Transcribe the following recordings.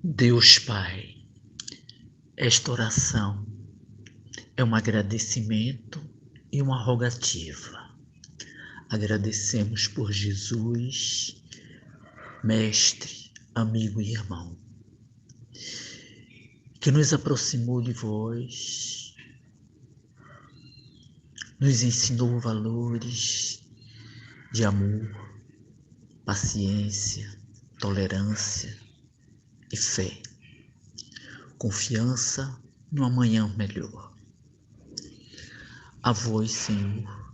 Deus Pai, esta oração é um agradecimento e uma rogativa. Agradecemos por Jesus, Mestre, amigo e irmão, que nos aproximou de vós, nos ensinou valores de amor, paciência, tolerância e fé, confiança no amanhã melhor. A vós, Senhor,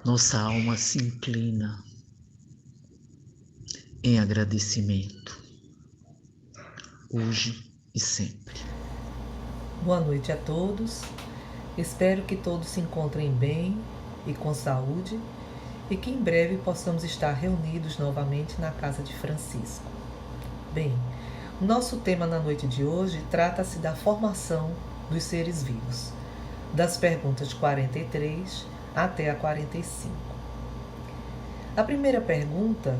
nossa alma se inclina em agradecimento, hoje e sempre. Boa noite a todos. Espero que todos se encontrem bem e com saúde e que em breve possamos estar reunidos novamente na casa de Francisco. Bem, o nosso tema na noite de hoje trata-se da formação dos seres vivos, das perguntas 43 até a 45. A primeira pergunta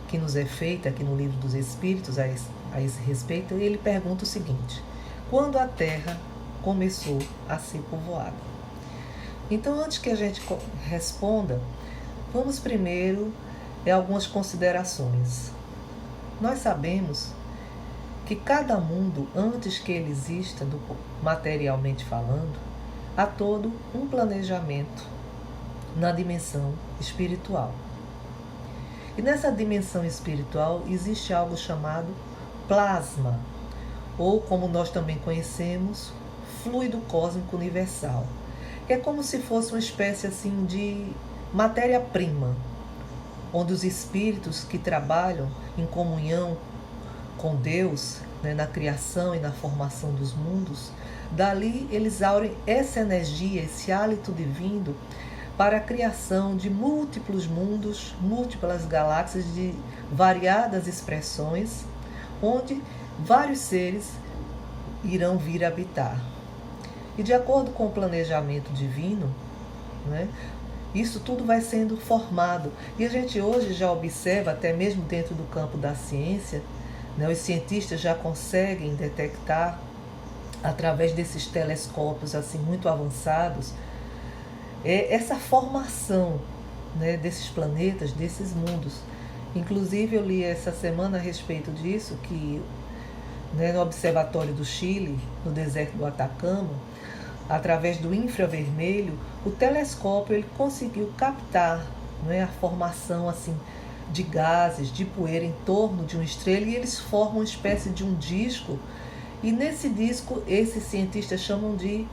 que nos é feita aqui no Livro dos Espíritos a esse respeito, ele pergunta o seguinte: quando a Terra começou a ser povoada? Então, antes que a gente responda, vamos primeiro algumas considerações. Nós sabemos que cada mundo, antes que ele exista, materialmente falando, há todo um planejamento na dimensão espiritual. E nessa dimensão espiritual existe algo chamado plasma, ou como nós também conhecemos, fluido cósmico universal, que é como se fosse uma espécie assim de matéria-prima, onde os espíritos que trabalham em comunhão com Deus, na criação e na formação dos mundos, dali eles aurem essa energia, esse hálito divino para a criação de múltiplos mundos, múltiplas galáxias de variadas expressões, onde vários seres irão vir habitar. E de acordo com o planejamento divino, isso tudo vai sendo formado. E a gente hoje já observa, até mesmo dentro do campo da ciência, os cientistas já conseguem detectar, através desses telescópios assim muito avançados, essa formação desses planetas, desses mundos. Inclusive eu li essa semana a respeito disso, que no Observatório do Chile, no deserto do Atacama, através do infravermelho, o telescópio ele conseguiu captar a formação assim de gases, de poeira em torno de uma estrela, e eles formam uma espécie de um disco, e nesse disco esses cientistas chamam de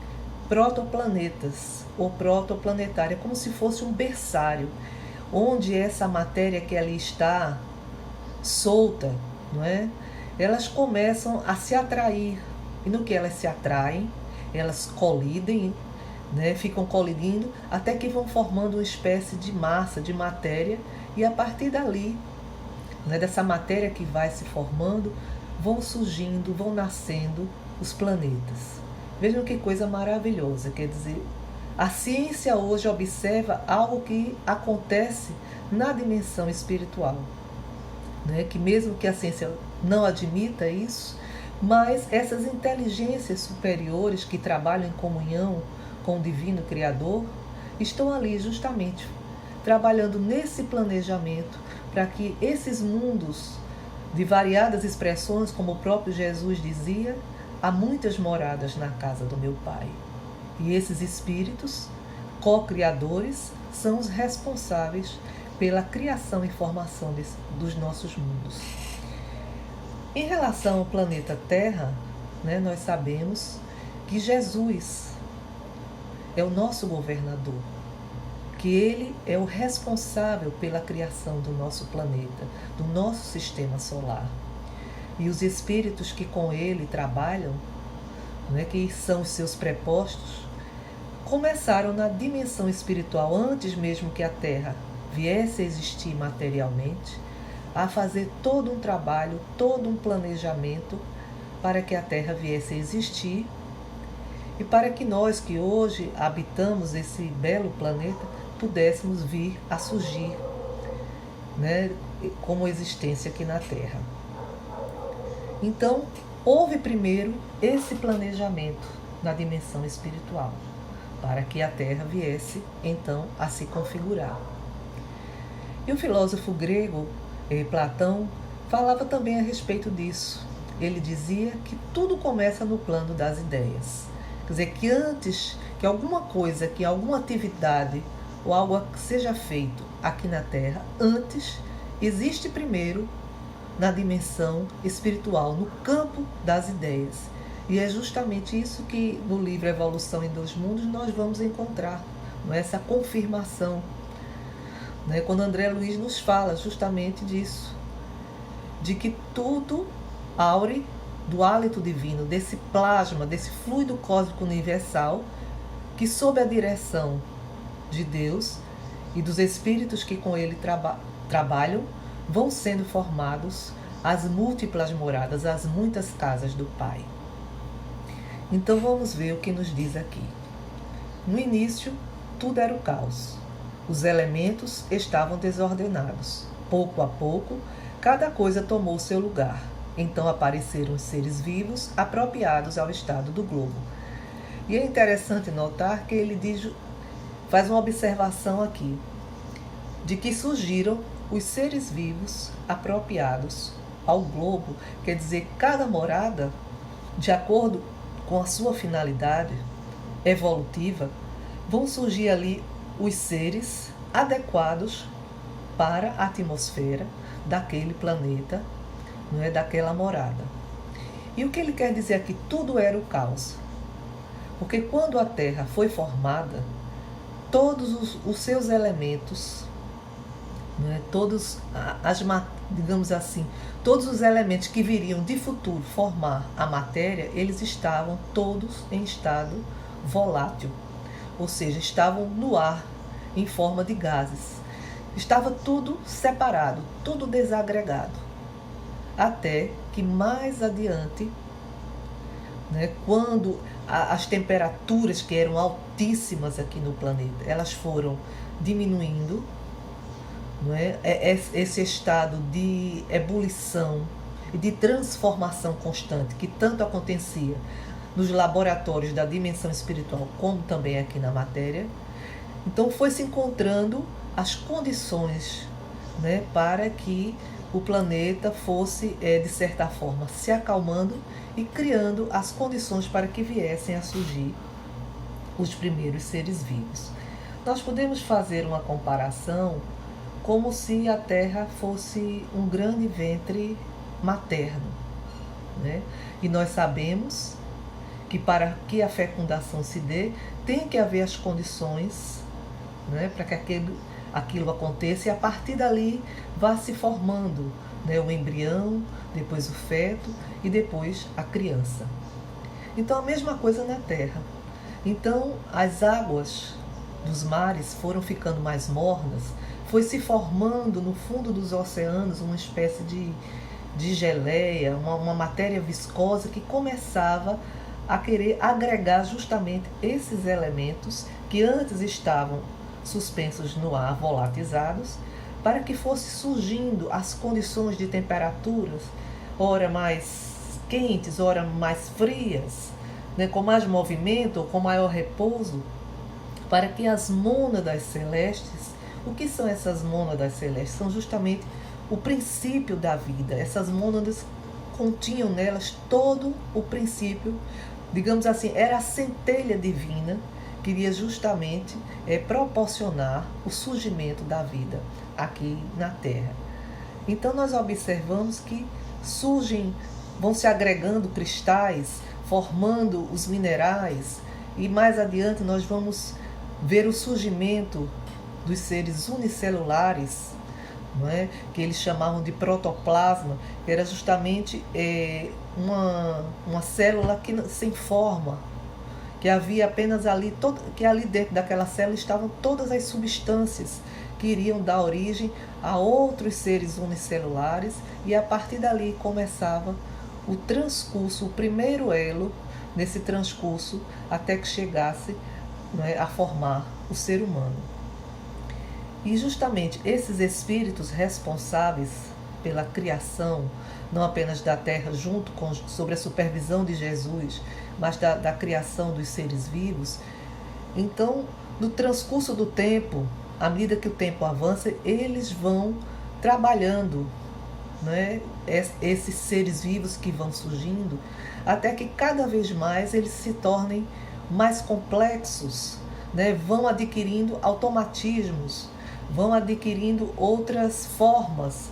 protoplanetas ou protoplanetária, como se fosse um berçário, onde essa matéria que ali está solta, elas começam a se atrair, e no que elas se atraem, elas colidem, ficam colidindo até que vão formando uma espécie de massa, de matéria, e a partir dali, dessa matéria que vai se formando, vão surgindo, vão nascendo os planetas. Vejam que coisa maravilhosa, quer dizer, a ciência hoje observa algo que acontece na dimensão espiritual, que mesmo que a ciência não admita isso, mas essas inteligências superiores que trabalham em comunhão com o Divino Criador estão ali justamente trabalhando nesse planejamento para que esses mundos de variadas expressões, como o próprio Jesus dizia, há muitas moradas na casa do meu Pai. E esses espíritos co-criadores são os responsáveis pela criação e formação dos nossos mundos. Em relação ao planeta Terra, nós sabemos que Jesus é o nosso governador, que ele é o responsável pela criação do nosso planeta, do nosso sistema solar. E os espíritos que com ele trabalham, que são os seus prepostos, começaram na dimensão espiritual, antes mesmo que a Terra viesse a existir materialmente, a fazer todo um trabalho, todo um planejamento para que a Terra viesse a existir e para que nós que hoje habitamos esse belo planeta pudéssemos vir a surgir como existência aqui na Terra. Então, houve primeiro esse planejamento na dimensão espiritual, para que a Terra viesse, então, a se configurar. E o filósofo grego, Platão, falava também a respeito disso. Ele dizia que tudo começa no plano das ideias. Quer dizer, que antes que alguma coisa, que alguma atividade ou algo seja feito aqui na Terra, antes existe primeiro na dimensão espiritual, no campo das ideias. E é justamente isso que no livro Evolução em Dois Mundos nós vamos encontrar, não é? Essa confirmação, né? Quando André Luiz nos fala justamente disso, de que tudo aure do hálito divino, desse plasma, desse fluido cósmico universal, que sob a direção de Deus e dos espíritos que com ele trabalham, vão sendo formados as múltiplas moradas, as muitas casas do Pai. Então vamos ver o que nos diz aqui. No início, tudo era o caos. Os elementos estavam desordenados. Pouco a pouco, cada coisa tomou seu lugar. Então apareceram os seres vivos apropriados ao estado do globo. E é interessante notar que ele faz uma observação aqui, de que surgiram os seres vivos apropriados ao globo, quer dizer, cada morada, de acordo com a sua finalidade evolutiva, vão surgir ali os seres adequados para a atmosfera daquele planeta, não é, daquela morada. E o que ele quer dizer aqui? Tudo era o caos. Porque quando a Terra foi formada, todos os seus elementos, não é, digamos assim, todos os elementos que viriam de futuro formar a matéria, eles estavam todos em estado volátil, ou seja, estavam no ar em forma de gases. Estava tudo separado, tudo desagregado. Até que mais adiante, né, quando as temperaturas que eram altíssimas aqui no planeta, elas foram diminuindo, não é? Esse estado de ebulição e de transformação constante que tanto acontecia nos laboratórios da dimensão espiritual, como também aqui na matéria. Então foi se encontrando as condições, né, para que o planeta fosse, de certa forma, se acalmando e criando as condições para que viessem a surgir os primeiros seres vivos. Nós podemos fazer uma comparação como se a Terra fosse um grande ventre materno, né? E nós sabemos que para que a fecundação se dê, tem que haver as condições, né, para que aquilo aconteça, e a partir dali vá se formando, né, o embrião, depois o feto e depois a criança. Então a mesma coisa na Terra. Então as águas dos mares foram ficando mais mornas, foi se formando no fundo dos oceanos uma espécie de geleia, uma matéria viscosa que começava a querer agregar justamente esses elementos que antes estavam suspensos no ar, volatizados, para que fosse surgindo as condições de temperaturas, ora mais quentes, ora mais frias, né, com mais movimento ou com maior repouso, para que as mônadas celestes, o que são essas mônadas celestes? São justamente o princípio da vida. Essas mônadas continham nelas todo o princípio, digamos assim, era a centelha divina que iria justamente proporcionar o surgimento da vida aqui na Terra. Então nós observamos que vão se agregando cristais, formando os minerais, e mais adiante nós vamos ver o surgimento dos seres unicelulares, não é? Que eles chamavam de protoplasma, que era justamente uma célula sem forma, que havia apenas ali, que ali dentro daquela célula estavam todas as substâncias que iriam dar origem a outros seres unicelulares, e a partir dali começava o transcurso, o primeiro elo nesse transcurso, até que chegasse, não é, a formar o ser humano. E justamente esses espíritos responsáveis pela criação, não apenas da Terra, sob a supervisão de Jesus, mas da criação dos seres vivos. Então, no transcurso do tempo, à medida que o tempo avança, eles vão trabalhando, né, esses seres vivos que vão surgindo, até que cada vez mais eles se tornem mais complexos, né, vão adquirindo automatismos, vão adquirindo outras formas,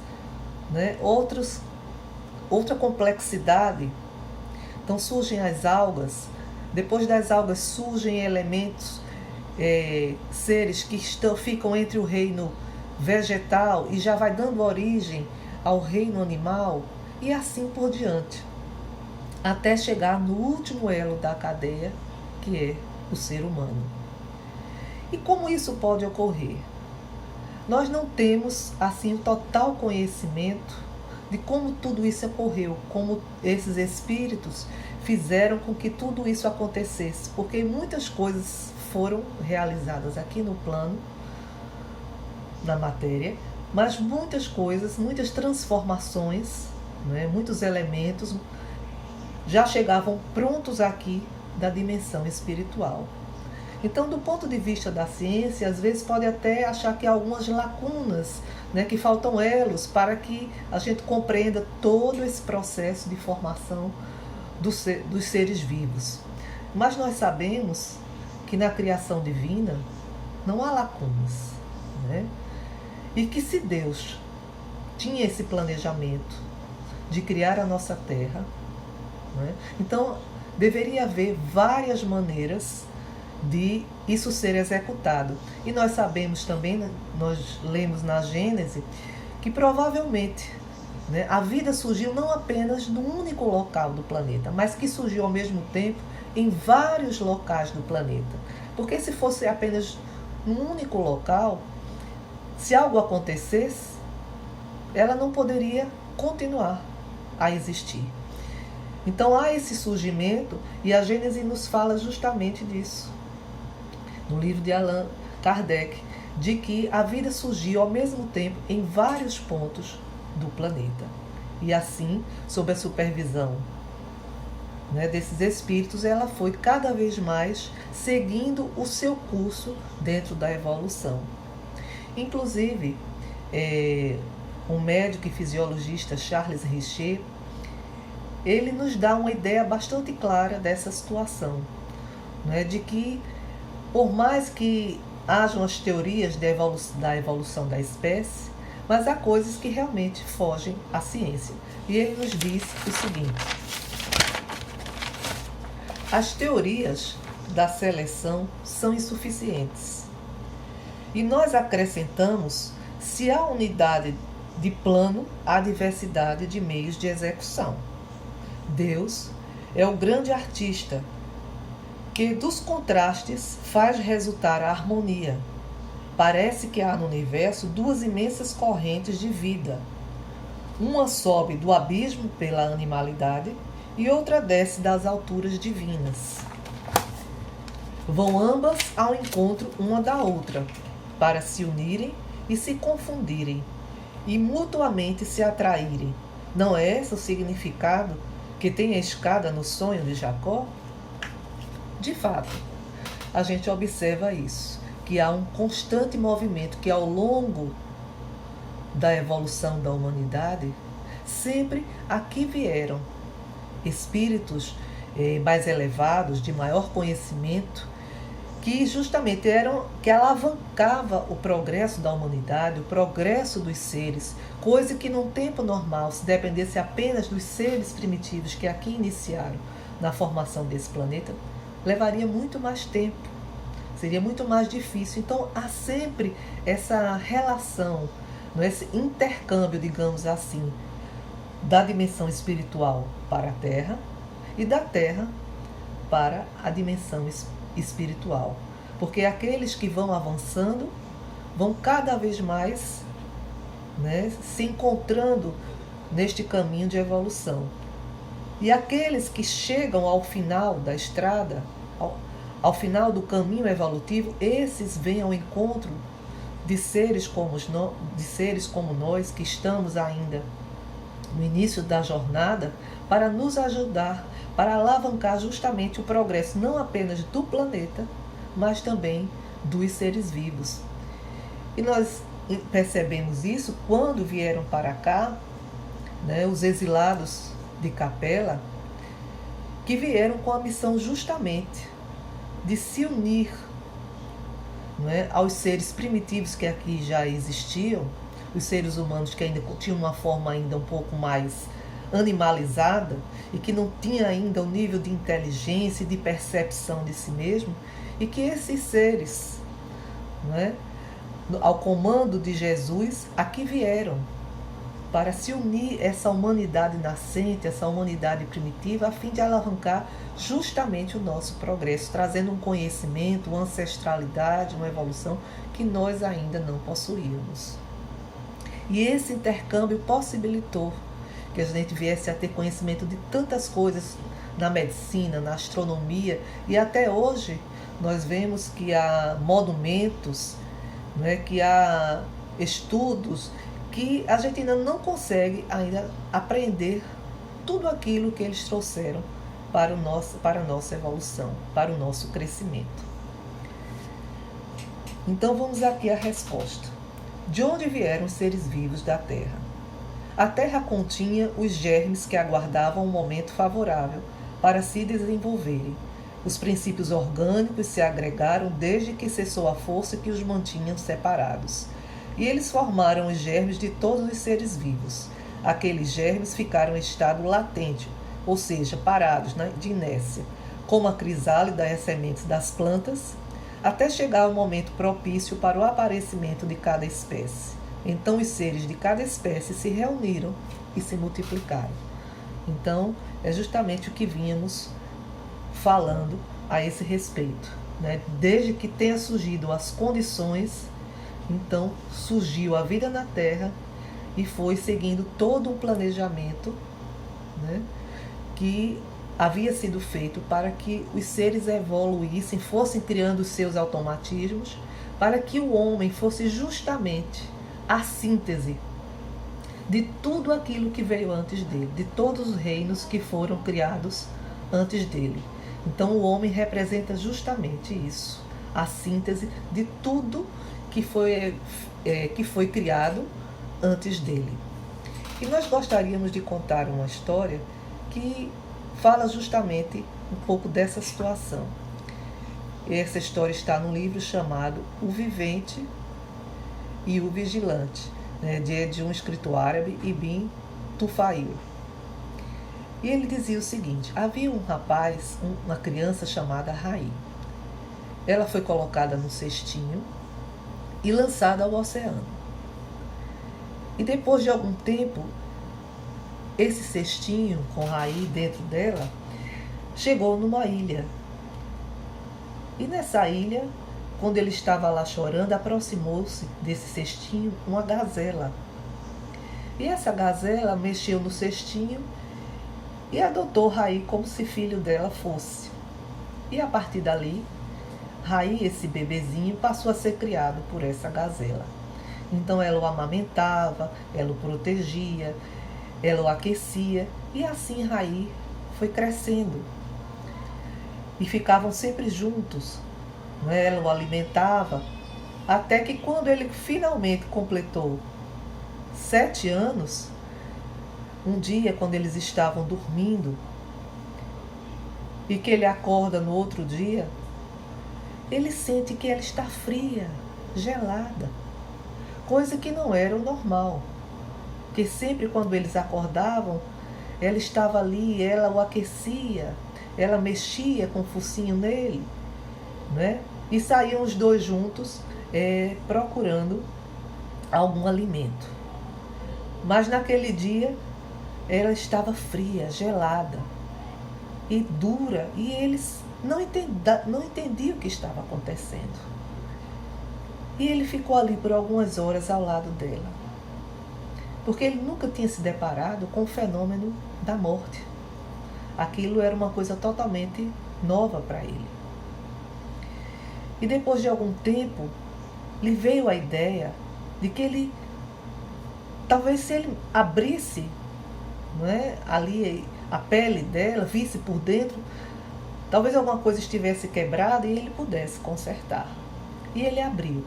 né, outra complexidade. Então surgem as algas, depois das algas surgem elementos, seres que ficam entre o reino vegetal e já vai dando origem ao reino animal, e assim por diante, até chegar no último elo da cadeia, que é o ser humano. E como isso pode ocorrer? Nós não temos assim total conhecimento de como tudo isso ocorreu, como esses espíritos fizeram com que tudo isso acontecesse, porque muitas coisas foram realizadas aqui no plano, na matéria, mas muitas coisas, muitas transformações, né, muitos elementos já chegavam prontos aqui da dimensão espiritual. Então, do ponto de vista da ciência, às vezes pode até achar que há algumas lacunas, né, que faltam elos para que a gente compreenda todo esse processo de formação dos seres vivos. Mas nós sabemos que na criação divina não há lacunas, né? E que se Deus tinha esse planejamento de criar a nossa Terra, né, então deveria haver várias maneiras de isso ser executado. E nós sabemos também, nós lemos na Gênese, que provavelmente, né, a vida surgiu não apenas num único local do planeta, mas que surgiu ao mesmo tempo em vários locais do planeta. Porque se fosse apenas num único local, se algo acontecesse, ela não poderia continuar a existir. Então há esse surgimento, e a Gênese nos fala justamente disso. No livro de Allan Kardec, de que a vida surgiu ao mesmo tempo em vários pontos do planeta. E assim, sob a supervisão, né, desses espíritos, ela foi cada vez mais seguindo o seu curso dentro da evolução. Inclusive, o médico e fisiologista Charles Richer, ele nos dá uma ideia bastante clara dessa situação, né, de que, por mais que hajam as teorias da evolução da espécie, mas há coisas que realmente fogem à ciência. E ele nos diz o seguinte: as teorias da seleção são insuficientes. E nós acrescentamos: se há unidade de plano, há diversidade de meios de execução. Deus é o grande artista que dos contrastes faz resultar a harmonia. Parece que há no universo duas imensas correntes de vida. Uma sobe do abismo pela animalidade e outra desce das alturas divinas. Vão ambas ao encontro uma da outra, para se unirem e se confundirem, e mutuamente se atraírem. Não é esse o significado que tem a escada no sonho de Jacó? De fato, a gente observa isso, que há um constante movimento, que ao longo da evolução da humanidade, sempre aqui vieram espíritos mais elevados, de maior conhecimento, que justamente que alavancava o progresso da humanidade, o progresso dos seres, coisa que num tempo normal, se dependesse apenas dos seres primitivos que aqui iniciaram na formação desse planeta, levaria muito mais tempo, seria muito mais difícil. Então há sempre essa relação, esse intercâmbio, digamos assim, da dimensão espiritual para a Terra e da Terra para a dimensão espiritual. Porque aqueles que vão avançando vão cada vez mais, né, se encontrando neste caminho de evolução. E aqueles que chegam ao final da estrada, ao final do caminho evolutivo, esses vêm ao encontro de seres como nós, que estamos ainda no início da jornada, para nos ajudar, para alavancar justamente o progresso não apenas do planeta, mas também dos seres vivos. E nós percebemos isso quando vieram para cá, né, os exilados de Capela, que vieram com a missão justamente de se unir, né, aos seres primitivos que aqui já existiam, os seres humanos que ainda tinham uma forma ainda um pouco mais animalizada e que não tinha ainda o nível de inteligência e de percepção de si mesmo, e que esses seres, né, ao comando de Jesus, aqui vieram para se unir essa humanidade nascente, essa humanidade primitiva, a fim de alavancar justamente o nosso progresso, trazendo um conhecimento, uma ancestralidade, uma evolução que nós ainda não possuíamos. E esse intercâmbio possibilitou que a gente viesse a ter conhecimento de tantas coisas na medicina, na astronomia, e até hoje nós vemos que há monumentos, né, que há estudos que a gente ainda não consegue ainda apreender tudo aquilo que eles trouxeram para a nossa evolução, para o nosso crescimento. Então vamos aqui à resposta. De onde vieram os seres vivos da Terra? A Terra continha os germes que aguardavam um momento favorável para se desenvolverem. Os princípios orgânicos se agregaram desde que cessou a força que os mantinha separados. E eles formaram os germes de todos os seres vivos. Aqueles germes ficaram em estado latente, ou seja, parados, de inércia, como a crisálida e as sementes das plantas, até chegar o momento propício para o aparecimento de cada espécie. Então os seres de cada espécie se reuniram e se multiplicaram. Então é justamente o que vínhamos falando a esse respeito, né? Desde que tenha surgido as condições, então surgiu a vida na Terra e foi seguindo todo um planejamento, né, que havia sido feito para que os seres evoluíssem, fossem criando os seus automatismos, para que o homem fosse justamente a síntese de tudo aquilo que veio antes dele, de todos os reinos que foram criados antes dele. Então o homem representa justamente isso, a síntese de tudo que foi criado antes dele. E nós gostaríamos de contar uma história que fala justamente um pouco dessa situação. Essa história está num livro chamado O Vivente e o Vigilante, né, de um escritor árabe, Ibn Tufail. E ele dizia o seguinte: havia um rapaz, uma criança chamada Raí. Ela foi colocada no cestinho e lançada ao oceano. E depois de algum tempo, esse cestinho com Raí dentro dela chegou numa ilha. E nessa ilha, quando ele estava lá chorando, aproximou-se desse cestinho uma gazela. E essa gazela mexeu no cestinho e adotou Raí como se filho dela fosse. E a partir dali, Raí, esse bebezinho, passou a ser criado por essa gazela. Então ela o amamentava, ela o protegia, ela o aquecia, e assim Raí foi crescendo. E ficavam sempre juntos, né? Ela o alimentava, até que quando ele finalmente completou 7 anos, um dia, quando eles estavam dormindo, e que ele acorda no outro dia, ele sente que ela está fria, gelada, coisa que não era o normal, porque sempre quando eles acordavam, ela estava ali, ela o aquecia, ela mexia com o focinho nele, né? E saíam os dois juntos procurando algum alimento. Mas naquele dia ela estava fria, gelada e dura, e eles não entendiam o que estava acontecendo. E ele ficou ali por algumas horas ao lado dela, porque ele nunca tinha se deparado com o fenômeno da morte. Aquilo era uma coisa totalmente nova para ele. E depois de algum tempo, lhe veio a ideia de que ele, talvez se ele abrisse não é? Ali a pele dela, visse por dentro, talvez alguma coisa estivesse quebrada e ele pudesse consertar. E ele abriu.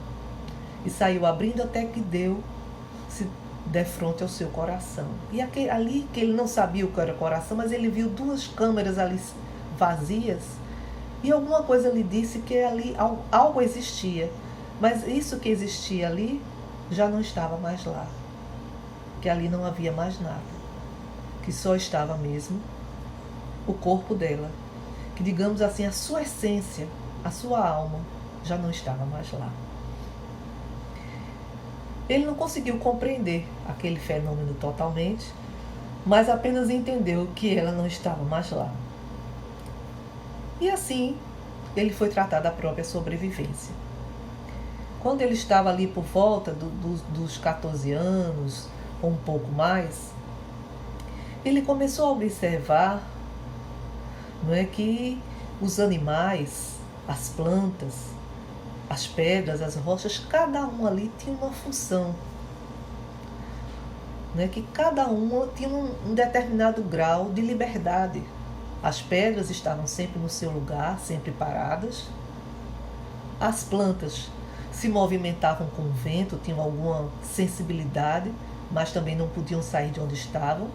E saiu abrindo até que deu-se defronte ao seu coração. E ali que ele não sabia o que era o coração, mas ele viu 2 câmeras ali vazias. E alguma coisa lhe disse que ali algo existia. Mas isso que existia ali já não estava mais lá. Que ali não havia mais nada. Que só estava mesmo o corpo dela. Que, digamos assim, a sua essência, a sua alma já não estava mais lá. Ele não conseguiu compreender aquele fenômeno totalmente, mas apenas entendeu que ela não estava mais lá. E assim, ele foi tratar da própria sobrevivência. Quando ele estava ali por volta dos 14 anos, ou um pouco mais, ele começou a observar, não é, que os animais, as plantas, as pedras, as rochas, cada um ali tinha uma função. Né? Que cada uma tinha um determinado grau de liberdade. As pedras estavam sempre no seu lugar, sempre paradas. As plantas se movimentavam com o vento, tinham alguma sensibilidade, mas também não podiam sair de onde estavam.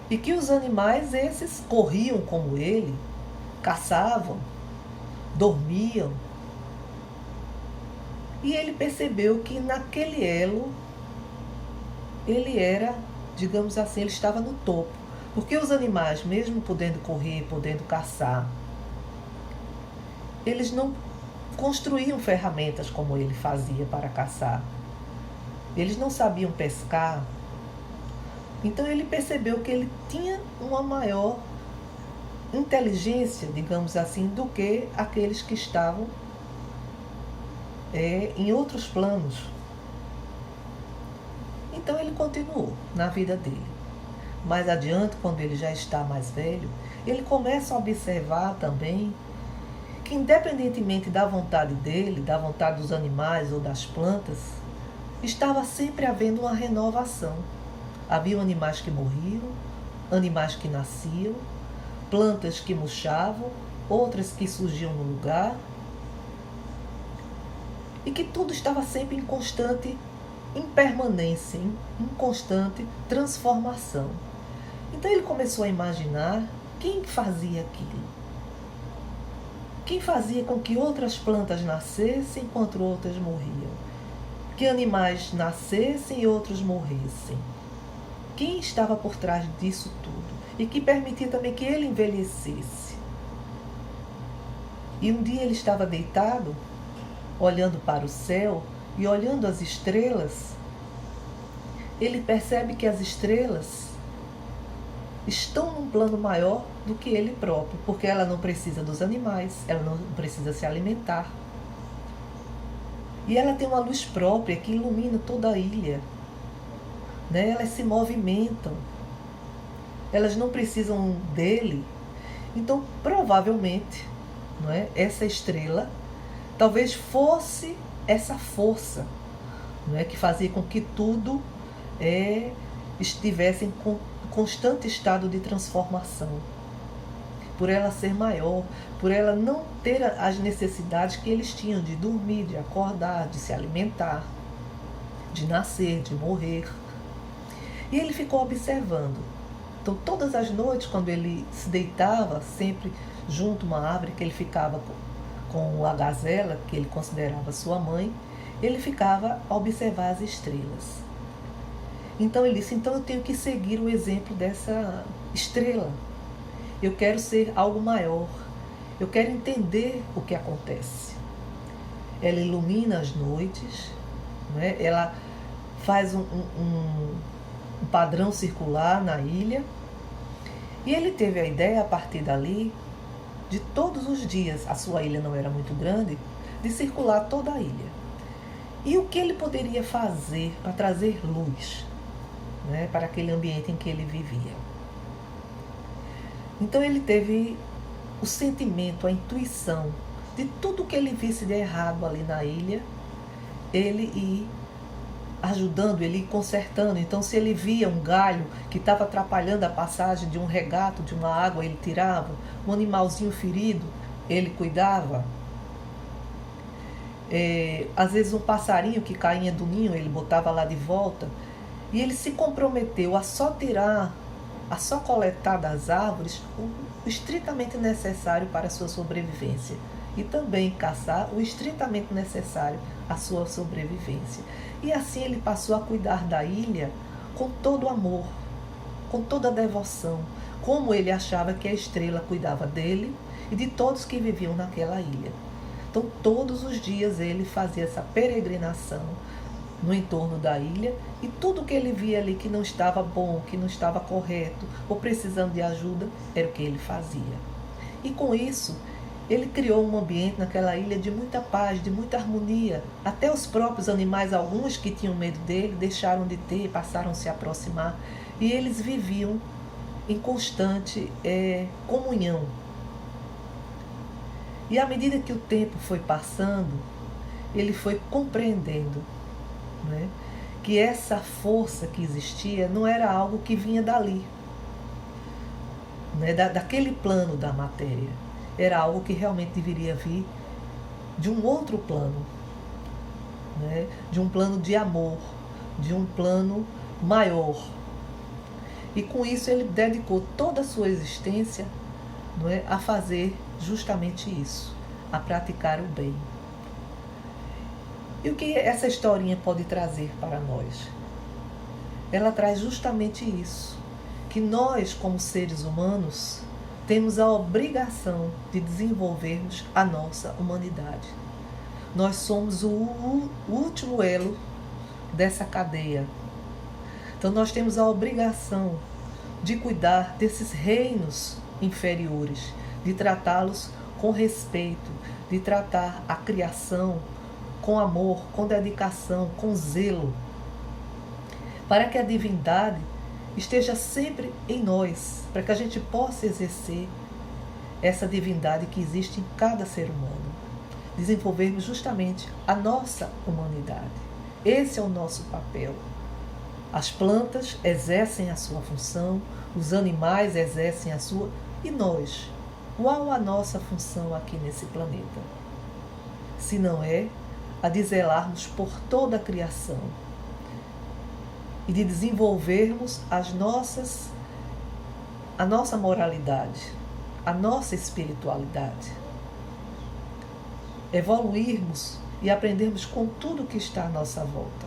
E que os animais, esses, corriam como ele, caçavam, dormiam. E ele percebeu que naquele elo, ele era, digamos assim, ele estava no topo. Porque os animais, mesmo podendo correr, podendo caçar, eles não construíam ferramentas como ele fazia para caçar. Eles não sabiam pescar. Então ele percebeu que ele tinha uma maior inteligência, digamos assim, do que aqueles que estavam em outros planos. Então ele continuou na vida dele. Mais adiante, quando ele já está mais velho, ele começa a observar também que, independentemente da vontade dele, da vontade dos animais ou das plantas, estava sempre havendo uma renovação. Havia animais que morriam, animais que nasciam, plantas que murchavam, outras que surgiam no lugar, e que tudo estava sempre em constante impermanência, em constante transformação. Então ele começou a imaginar quem fazia aquilo. Quem fazia com que outras plantas nascessem enquanto outras morriam. Que animais nascessem e outros morressem. Quem estava por trás disso tudo? E que permitia também que ele envelhecesse. E um dia ele estava deitado, olhando para o céu e olhando as estrelas. Ele percebe que as estrelas estão num plano maior do que ele próprio, porque ela não precisa dos animais, ela não precisa se alimentar. E ela tem uma luz própria que ilumina toda a ilha. Né? Elas se movimentam. Elas não precisam dele. Então, provavelmente, não é? Essa estrela talvez fosse essa força, não é? Que fazia com que tudo estivesse em constante estado de transformação. Por ela ser maior, por ela não ter as necessidades que eles tinham de dormir, de acordar, de se alimentar, de nascer, de morrer. E ele ficou observando. Então, todas as noites, quando ele se deitava, sempre junto a uma árvore que ele ficava com a gazela, que ele considerava sua mãe, ele ficava a observar as estrelas. Então ele disse, então eu tenho que seguir o exemplo dessa estrela. Eu quero ser algo maior. Eu quero entender o que acontece. Ela ilumina as noites, né? Ela faz um padrão circular na ilha. E ele teve a ideia, a partir dali, de todos os dias, a sua ilha não era muito grande, de circular toda a ilha. E o que ele poderia fazer para trazer luz, né, para aquele ambiente em que ele vivia? Então ele teve o sentimento, a intuição de tudo que ele visse de errado ali na ilha, ele ir ajudando ele, consertando. Então, se ele via um galho que estava atrapalhando a passagem de um regato, de uma água, ele tirava. Um animalzinho ferido, ele cuidava. Às vezes um passarinho que caía do ninho, ele botava lá de volta. E ele se comprometeu a só tirar, a só coletar das árvores o estritamente necessário para a sua sobrevivência. E também caçar o estritamente necessário à sua sobrevivência. E assim ele passou a cuidar da ilha com todo amor, com toda devoção, como ele achava que a estrela cuidava dele e de todos que viviam naquela ilha. Então, todos os dias ele fazia essa peregrinação no entorno da ilha e tudo que ele via ali que não estava bom, que não estava correto ou precisando de ajuda, era o que ele fazia. E com isso, ele criou um ambiente naquela ilha de muita paz, de muita harmonia. Até os próprios animais, alguns que tinham medo dele, deixaram de ter, passaram a se aproximar. E eles viviam em constante comunhão. E à medida que o tempo foi passando, ele foi compreendendo, né, que essa força que existia não era algo que vinha dali, né, daquele plano da matéria. Era algo que realmente deveria vir de um outro plano, né, de um plano de amor, de um plano maior. E com isso ele dedicou toda a sua existência, não é, a fazer justamente isso, a praticar o bem. E o que essa historinha pode trazer para nós? Ela traz justamente isso, que nós, como seres humanos, temos a obrigação de desenvolvermos a nossa humanidade. Nós somos o último elo dessa cadeia. Então nós temos a obrigação de cuidar desses reinos inferiores, de tratá-los com respeito, de tratar a criação com amor, com dedicação, com zelo, para que a divindade esteja sempre em nós, para que a gente possa exercer essa divindade que existe em cada ser humano, desenvolvermos justamente a nossa humanidade. Esse é o nosso papel. As plantas exercem a sua função, os animais exercem a sua, e nós? Qual a nossa função aqui nesse planeta? Se não é a de zelarmos por toda a criação e de desenvolvermos a nossa moralidade, a nossa espiritualidade. Evoluirmos e aprendermos com tudo que está à nossa volta.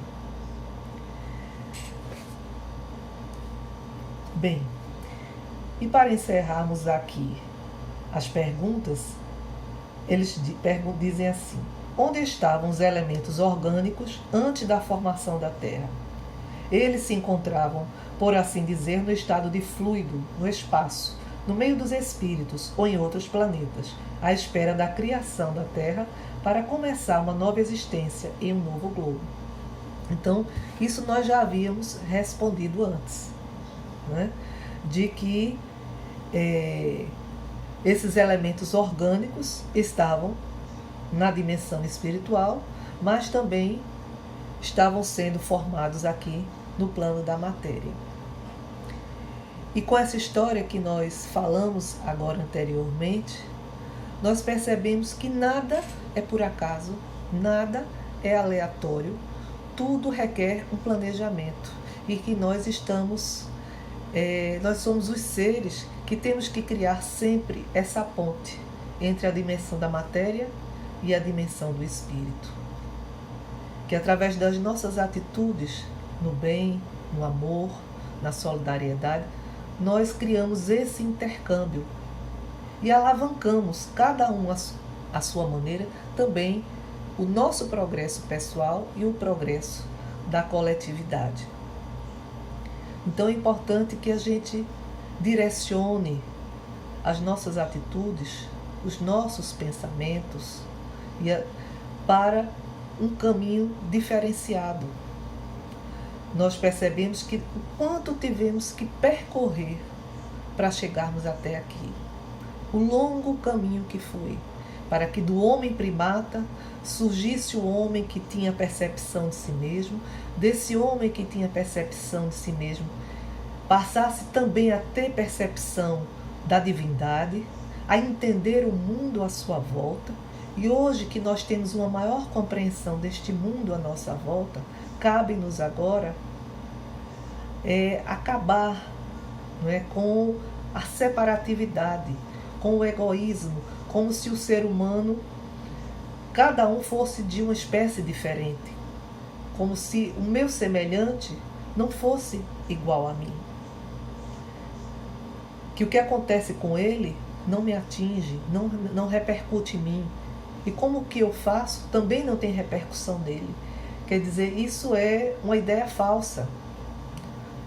Bem, e para encerrarmos aqui as perguntas, eles dizem assim: onde estavam os elementos orgânicos antes da formação da Terra? Eles se encontravam, por assim dizer, no estado de fluido, no espaço, no meio dos espíritos ou em outros planetas, à espera da criação da Terra para começar uma nova existência em um novo globo. Então, isso nós já havíamos respondido antes, né? De que esses elementos orgânicos estavam na dimensão espiritual, mas também estavam sendo formados aqui no plano da matéria. E com essa história que nós falamos agora anteriormente, nós percebemos que nada é por acaso, nada é aleatório, tudo requer um planejamento e que nós somos os seres que temos que criar sempre essa ponte entre a dimensão da matéria e a dimensão do espírito. Que através das nossas atitudes, no bem, no amor, na solidariedade, nós criamos esse intercâmbio e alavancamos, cada um à sua maneira, também o nosso progresso pessoal e o progresso da coletividade. Então é importante que a gente direcione as nossas atitudes, os nossos pensamentos para um caminho diferenciado. Nós percebemos que o quanto tivemos que percorrer para chegarmos até aqui. O longo caminho que foi. para que do homem primata surgisse o homem que tinha percepção de si mesmo, desse homem que tinha percepção de si mesmo, passasse também a ter percepção da divindade, a entender o mundo à sua volta. E hoje que nós temos uma maior compreensão deste mundo à nossa volta, cabe-nos agora acabar, não é, com a separatividade, com o egoísmo, como se o ser humano, cada um fosse de uma espécie diferente, como se o meu semelhante não fosse igual a mim. Que o que acontece com ele não me atinge, não repercute em mim. E como o que eu faço também não tem repercussão nele. Quer dizer, isso é uma ideia falsa.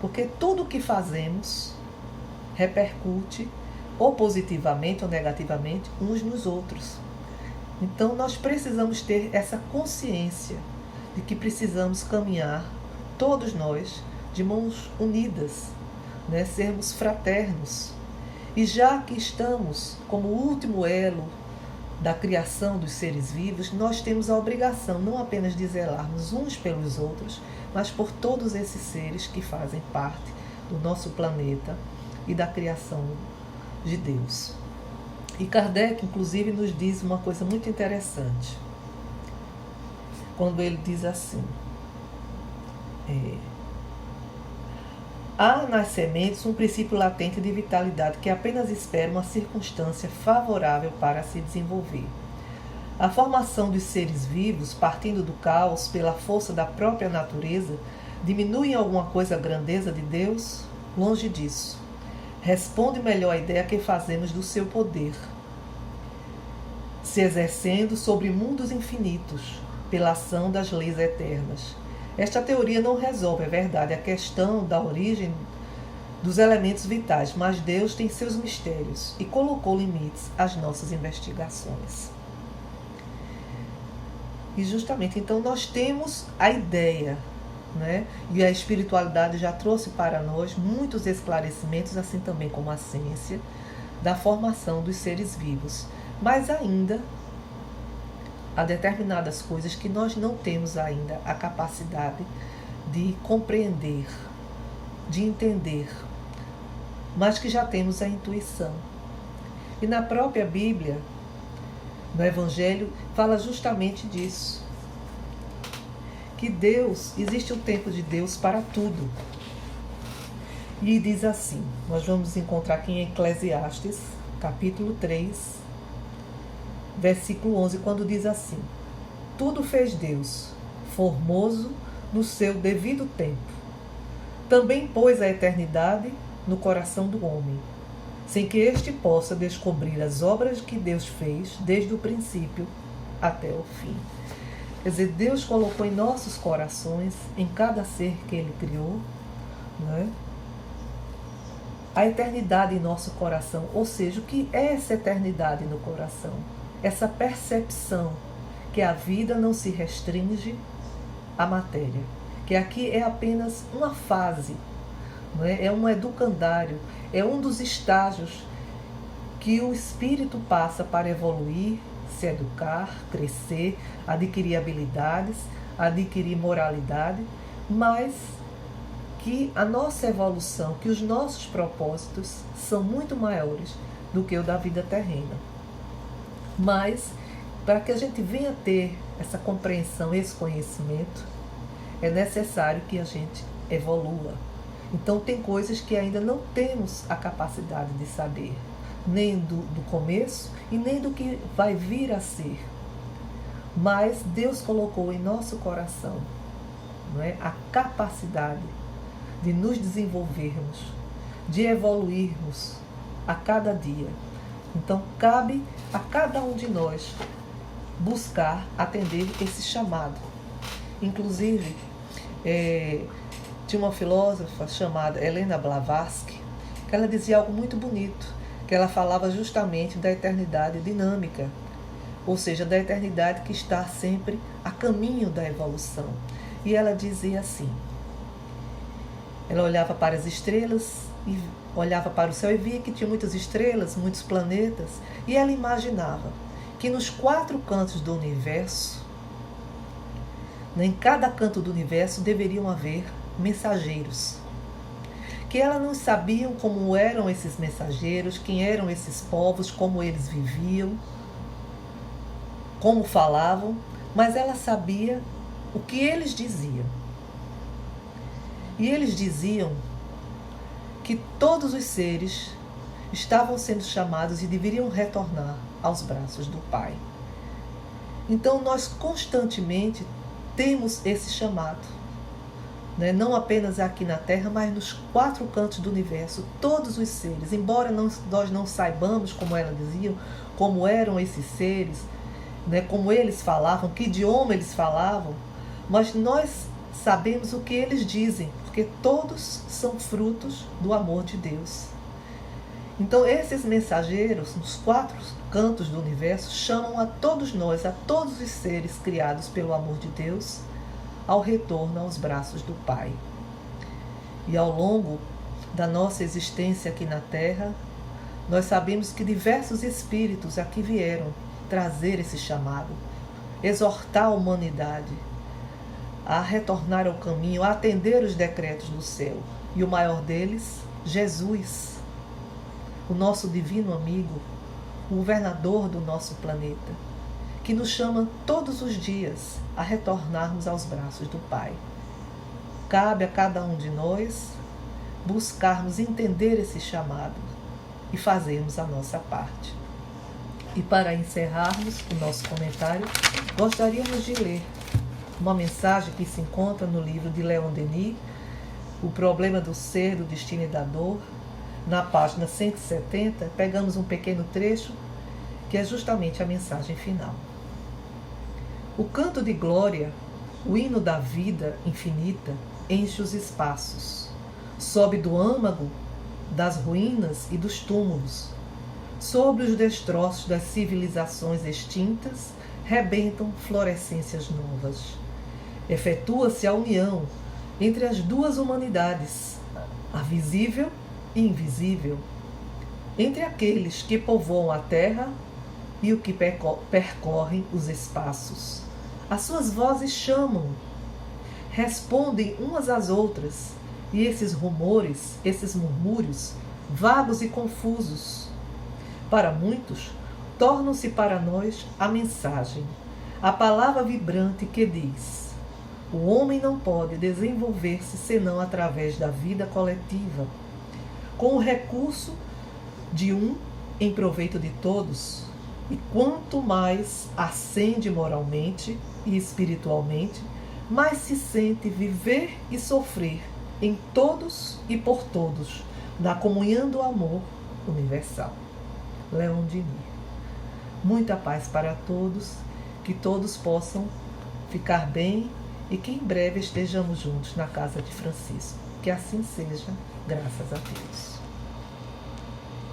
Porque tudo o que fazemos repercute ou positivamente ou negativamente uns nos outros. Então nós precisamos ter essa consciência de que precisamos caminhar, todos nós, de mãos unidas, né? Sermos fraternos. E já que estamos como último elo da criação dos seres vivos, nós temos a obrigação não apenas de zelarmos uns pelos outros, mas por todos esses seres que fazem parte do nosso planeta e da criação de Deus. E Kardec, inclusive, nos diz uma coisa muito interessante, quando ele diz assim: há nas sementes um princípio latente de vitalidade que apenas espera uma circunstância favorável para se desenvolver. A formação dos seres vivos, partindo do caos pela força da própria natureza, diminui em alguma coisa a grandeza de Deus? Longe disso. Responde melhor a ideia que fazemos do seu poder, se exercendo sobre mundos infinitos, pela ação das leis eternas. Esta teoria não resolve, é verdade, a questão da origem dos elementos vitais, mas Deus tem seus mistérios e colocou limites às nossas investigações. E justamente, então, nós temos a ideia, né? E a espiritualidade já trouxe para nós muitos esclarecimentos, assim também como a ciência, da formação dos seres vivos. Mas ainda há determinadas coisas que nós não temos ainda a capacidade de compreender, de entender, mas que já temos a intuição. E na própria Bíblia, no Evangelho, fala justamente disso. Que Deus, existe o tempo de Deus para tudo. E diz assim, nós vamos encontrar aqui em Eclesiastes, capítulo 3, versículo 11, quando diz assim: tudo fez Deus, formoso no seu devido tempo. Também pôs a eternidade no coração do homem, sem que este possa descobrir as obras que Deus fez desde o princípio até o fim. Quer dizer, Deus colocou em nossos corações, em cada ser que Ele criou, né, a eternidade em nosso coração. Ou seja, o que é essa eternidade no coração? Essa percepção que a vida não se restringe à matéria, que aqui é apenas uma fase, não é? É um educandário, é um dos estágios que o espírito passa para evoluir, se educar, crescer, adquirir habilidades, adquirir moralidade, mas que a nossa evolução, que os nossos propósitos são muito maiores do que o da vida terrena. Mas, para que a gente venha ter essa compreensão, esse conhecimento, é necessário que a gente evolua. Então, tem coisas que ainda não temos a capacidade de saber, nem do começo e nem do que vai vir a ser. Mas Deus colocou em nosso coração, não é, a capacidade de nos desenvolvermos, de evoluirmos a cada dia. Então, cabe a cada um de nós buscar atender esse chamado. Inclusive, tinha uma filósofa chamada Helena Blavatsky, que ela dizia algo muito bonito, que ela falava justamente da eternidade dinâmica, ou seja, da eternidade que está sempre a caminho da evolução. E ela dizia assim, ela olhava para as estrelas, e olhava para o céu e via que tinha muitas estrelas, muitos planetas, e ela imaginava que nos 4 cantos do universo, em cada canto do universo deveriam haver mensageiros. Que elas não sabiam como eram esses mensageiros, quem eram esses povos, como eles viviam, como falavam, mas ela sabia o que eles diziam. E eles diziam que todos os seres estavam sendo chamados e deveriam retornar aos braços do Pai. Então nós constantemente temos esse chamado, né? Não apenas aqui na Terra, mas nos 4 cantos do universo, todos os seres, embora nós não saibamos, como ela dizia, como eram esses seres, né? Como eles falavam, que idioma eles falavam, mas nós sabemos o que eles dizem, porque todos são frutos do amor de Deus. Então esses mensageiros, nos 4 cantos do universo, chamam a todos nós, a todos os seres criados pelo amor de Deus, ao retorno aos braços do Pai. E ao longo da nossa existência aqui na Terra, nós sabemos que diversos espíritos aqui vieram trazer esse chamado, exortar a humanidade a retornar ao caminho, a atender os decretos do céu. E o maior deles, Jesus, o nosso divino amigo, o governador do nosso planeta, que nos chama todos os dias a retornarmos aos braços do Pai. Cabe a cada um de nós buscarmos entender esse chamado e fazermos a nossa parte. E para encerrarmos o nosso comentário, gostaríamos de ler uma mensagem que se encontra no livro de Leon Denis, O Problema do Ser, do Destino e da Dor. Na página 170, pegamos um pequeno trecho que é justamente a mensagem final. O canto de glória, o hino da vida infinita, enche os espaços, sobe do âmago das ruínas e dos túmulos. Sobre os destroços das civilizações extintas, rebentam florescências novas. Efetua-se a união entre as duas humanidades, a visível e invisível, entre aqueles que povoam a terra e o que percorrem os espaços. As suas vozes chamam, respondem umas às outras, e esses rumores, esses murmúrios, vagos e confusos, para muitos, tornam-se para nós a mensagem, a palavra vibrante que diz: o homem não pode desenvolver-se senão através da vida coletiva, com o recurso de um em proveito de todos. E quanto mais ascende moralmente e espiritualmente, mais se sente viver e sofrer em todos e por todos, na comunhão do amor universal. Leon Denis. Muita paz para todos, que todos possam ficar bem e que em breve estejamos juntos na casa de Francisco. Que assim seja, graças a Deus.